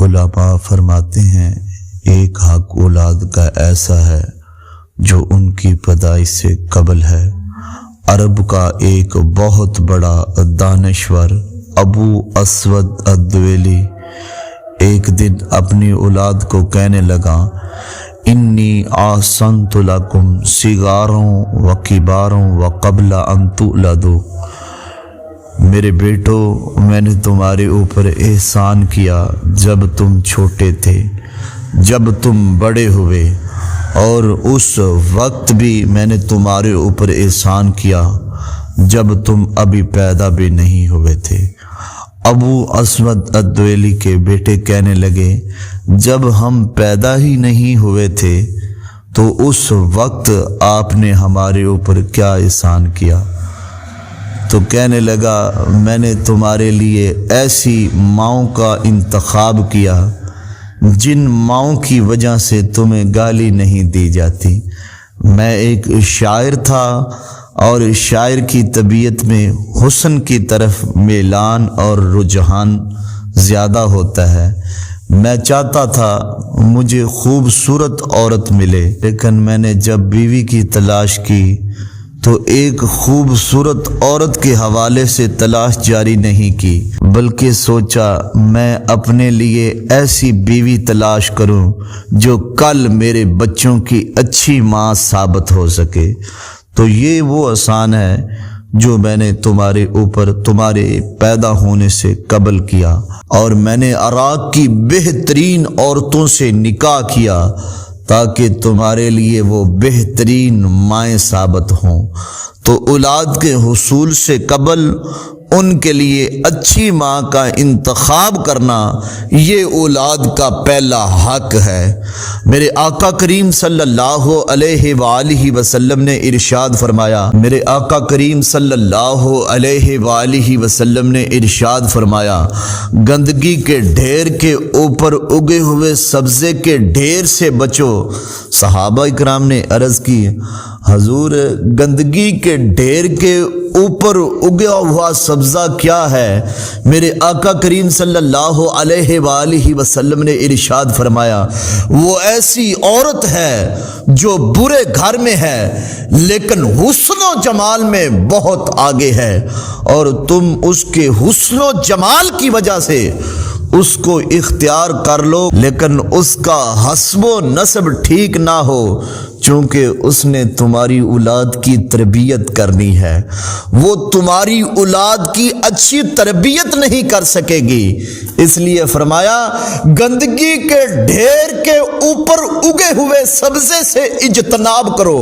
علماء فرماتے ہیں ایک حق اولاد کا ایسا ہے جو ان کی پیدائش سے قبل ہے۔ عرب کا ایک بہت بڑا دانشور ابو اسود الدویلی ایک دن اپنی اولاد کو کہنے لگا انی آسنت لکم صغاروں و کباروں و قبل ان تولدوا، میرے بیٹو میں نے تمہارے اوپر احسان کیا جب تم چھوٹے تھے، جب تم بڑے ہوئے، اور اس وقت بھی میں نے تمہارے اوپر احسان کیا جب تم ابھی پیدا بھی نہیں ہوئے تھے۔ ابو اسود الدویلی کے بیٹے کہنے لگے جب ہم پیدا ہی نہیں ہوئے تھے تو اس وقت آپ نے ہمارے اوپر کیا احسان کیا؟ تو کہنے لگا میں نے تمہارے لیے ایسی ماؤں کا انتخاب کیا جن ماؤں کی وجہ سے تمہیں گالی نہیں دی جاتی۔ میں ایک شاعر تھا اور شاعر کی طبیعت میں حسن کی طرف میلان اور رجحان زیادہ ہوتا ہے۔ میں چاہتا تھا مجھے خوبصورت عورت ملے، لیکن میں نے جب بیوی کی تلاش کی تو ایک خوبصورت عورت کے حوالے سے تلاش جاری نہیں کی، بلکہ سوچا میں اپنے لیے ایسی بیوی تلاش کروں جو کل میرے بچوں کی اچھی ماں ثابت ہو سکے۔ تو یہ وہ احسان ہے جو میں نے تمہارے اوپر تمہارے پیدا ہونے سے قبل کیا، اور میں نے عراق کی بہترین عورتوں سے نکاح کیا تاکہ تمہارے لیے وہ بہترین مائیں ثابت ہوں۔ تو اولاد کے حصول سے قبل ان کے لیے اچھی ماں کا انتخاب کرنا یہ اولاد کا پہلا حق ہے۔ میرے آقا کریم صلی اللہ علیہ وآلہ وسلم نے ارشاد فرمایا، میرے آقا کریم صلی اللہ علیہ وآلہ وسلم نے ارشاد فرمایا گندگی کے ڈھیر کے اوپر اگے ہوئے سبزے کے ڈھیر سے بچو۔ صحابہ اکرام نے عرض کی حضور گندگی کے ڈھیر کے اوپر اگا ہوا سبزہ کیا ہے؟ میرے آقا کریم صلی اللہ علیہ وآلہ وسلم نے ارشاد فرمایا وہ ایسی عورت ہے جو برے گھر میں ہے لیکن حسن و جمال میں بہت آگے ہے، اور تم اس کے حسن و جمال کی وجہ سے اس کو اختیار کر لو، لیکن اس کا حسب و نسب ٹھیک نہ ہو، چونکہ اس نے تمہاری اولاد کی تربیت کرنی ہے، وہ تمہاری اولاد کی اچھی تربیت نہیں کر سکے گی۔ اس لیے فرمایا گندگی کے ڈھیر کے اوپر اگے ہوئے سبزے سے اجتناب کرو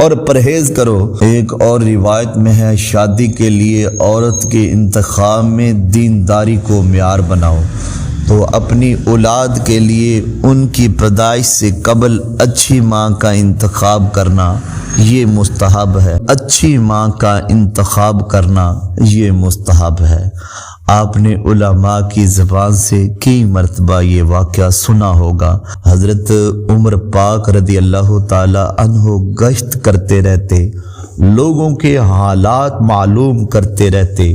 اور پرہیز کرو۔ ایک اور روایت میں ہے شادی کے لیے عورت کے انتخاب میں دینداری کو معیار بناؤ، تو اپنی اولاد کے لیے ان کی پیدائش سے قبل اچھی ماں کا انتخاب کرنا یہ مستحب ہے، اچھی ماں کا انتخاب کرنا یہ مستحب ہے۔ آپ نے علماء کی زبان سے کئی مرتبہ یہ واقعہ سنا ہوگا۔ حضرت عمر پاک رضی اللہ تعالی عنہ گشت کرتے رہتے، لوگوں کے حالات معلوم کرتے رہتے۔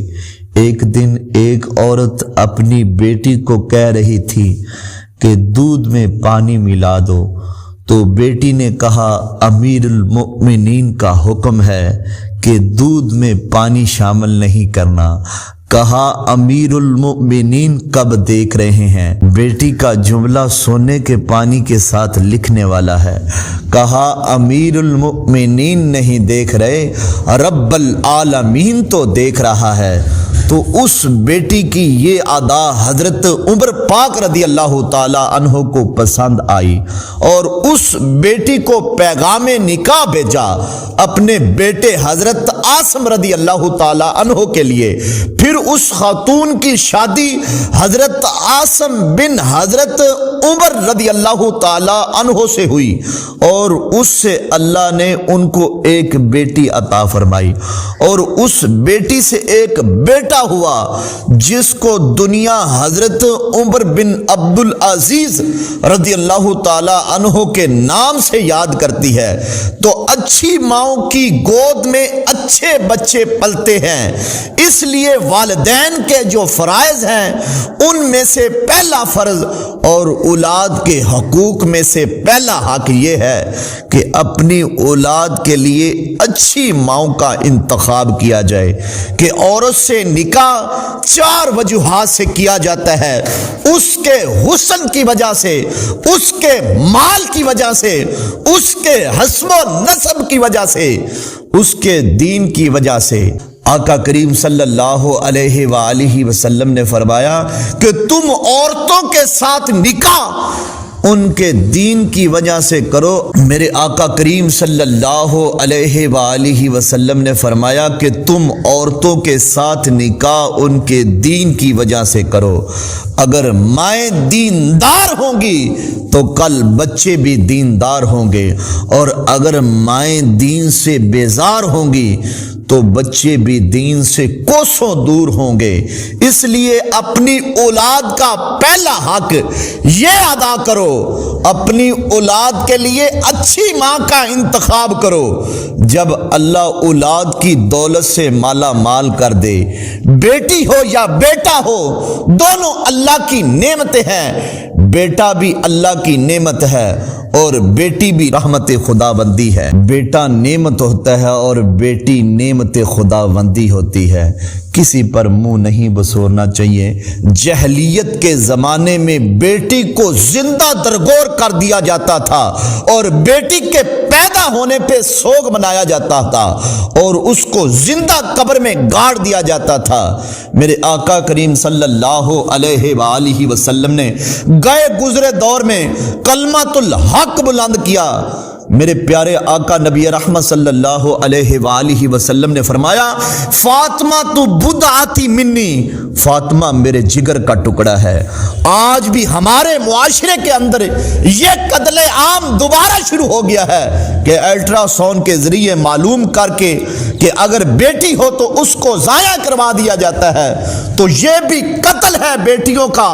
ایک دن ایک عورت اپنی بیٹی کو کہہ رہی تھی کہ دودھ میں پانی ملا دو، تو بیٹی نے کہا امیر المؤمنین کا حکم ہے کہ دودھ میں پانی شامل نہیں کرنا۔ کہا امیر المؤمنین کب دیکھ رہے ہیں؟ بیٹی کا جملہ سونے کے پانی کے ساتھ لکھنے والا ہے۔ کہا امیر المؤمنین نہیں دیکھ رہے، رب العالمین تو دیکھ رہا ہے۔ تو اس بیٹی کی یہ ادا حضرت عمر پاک رضی اللہ تعالی عنہ کو پسند آئی، اور اس بیٹی کو پیغام نکاح بھیجا اپنے بیٹے حضرت عاصم رضی اللہ تعالی عنہ کے لیے۔ پھر اس خاتون کی شادی حضرت عاصم بن حضرت عمر رضی اللہ تعالی عنہ سے ہوئی، اور اس سے اللہ نے ان کو ایک بیٹی عطا فرمائی، اور اس بیٹی سے ایک بیٹا ہوا جس کو دنیا حضرت عمر بن عبدالعزیز رضی اللہ تعالی عنہ کے نام سے یاد کرتی ہے، تو اچھی ماؤں کی گود میں اچھے بچے پلتے ہیں۔ اس لیے والدین کے جو فرائض ہیں ان میں سے پہلا فرض اور اولاد کے حقوق میں سے پہلا حق یہ ہے کہ اپنی اولاد کے لیے اچھی ماؤں کا انتخاب کیا جائے کہ عورت سے نکاح 4 وجوہات سے کیا جاتا ہے، اس کے حسن کی وجہ سے، اس کے مال کی وجہ سے، اس کے حسب و نسب کی وجہ سے، اس کے دین کی وجہ سے۔ آقا کریم صلی اللہ علیہ وآلہ وسلم نے فرمایا کہ تم عورتوں کے ساتھ نکاح ان کے دین کی وجہ سے کرو۔ میرے آقا کریم صلی اللہ علیہ وآلہ وسلم نے فرمایا کہ تم عورتوں کے ساتھ نکاح ان کے دین کی وجہ سے کرو۔ اگر مائیں دیندار ہوں گی تو کل بچے بھی دیندار ہوں گے، اور اگر مائیں دین سے بیزار ہوں گی تو بچے بھی دین سے کوسوں دور ہوں گے۔ اس لیے اپنی اولاد کا پہلا حق یہ ادا کرو، اپنی اولاد کے لیے اچھی ماں کا انتخاب کرو۔ جب اللہ اولاد کی دولت سے مالا مال کر دے، بیٹی ہو یا بیٹا ہو، دونوں اللہ کی نعمتیں ہیں۔ بیٹا بھی اللہ کی نعمت ہے اور بیٹی بھی رحمت خدا بندی ہے۔ بیٹا نعمت ہوتا ہے اور بیٹی نعمت خدا بندی ہوتی ہے۔ کسی پر منہ نہیں بسورنا چاہیے۔ جہلیت کے زمانے میں بیٹی کو زندہ درگور کر دیا جاتا تھا اور بیٹی کے پیدا ہونے پہ سوگ منایا جاتا تھا اور اس کو زندہ قبر میں گاڑ دیا جاتا تھا۔ میرے آقا کریم صلی اللہ علیہ وآلہ وسلم نے گئے گزرے دور میں کلمۃ الحق بلند کیا۔ میرے پیارے آقا نبی رحمت صلی اللہ علیہ وآلہ وسلم نے فرمایا، فاطمہ تو بدعتی منی، فاطمہ میرے جگر کا ٹکڑا ہے۔ آج بھی ہمارے معاشرے کے اندر یہ قتل عام دوبارہ شروع ہو گیا ہے کہ الٹرا ساؤنڈ کے ذریعے معلوم کر کے کہ اگر بیٹی ہو تو اس کو ضائع کروا دیا جاتا ہے، تو یہ بھی قتل ہے بیٹیوں کا۔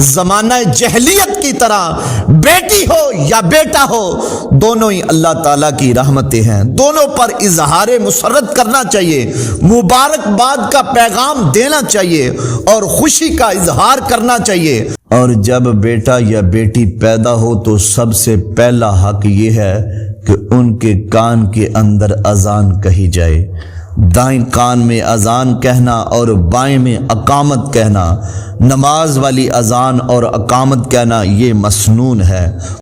زمانہ جہلیت کی طرح بیٹی ہو یا بیٹا ہو، دونوں اللہ تعالیٰ کی رحمتیں ہیں، دونوں پر اظہار مسرت کرنا چاہیے، مبارکباد کا پیغام دینا چاہیے اور خوشی کا اظہار کرنا چاہیے۔ اور جب بیٹا یا بیٹی پیدا ہو تو سب سے پہلا حق یہ ہے کہ ان کے کان کے اندر اذان کہی جائے۔ دائیں کان میں اذان کہنا اور بائیں میں اقامت کہنا، نماز والی اذان اور اقامت کہنا یہ مسنون ہے۔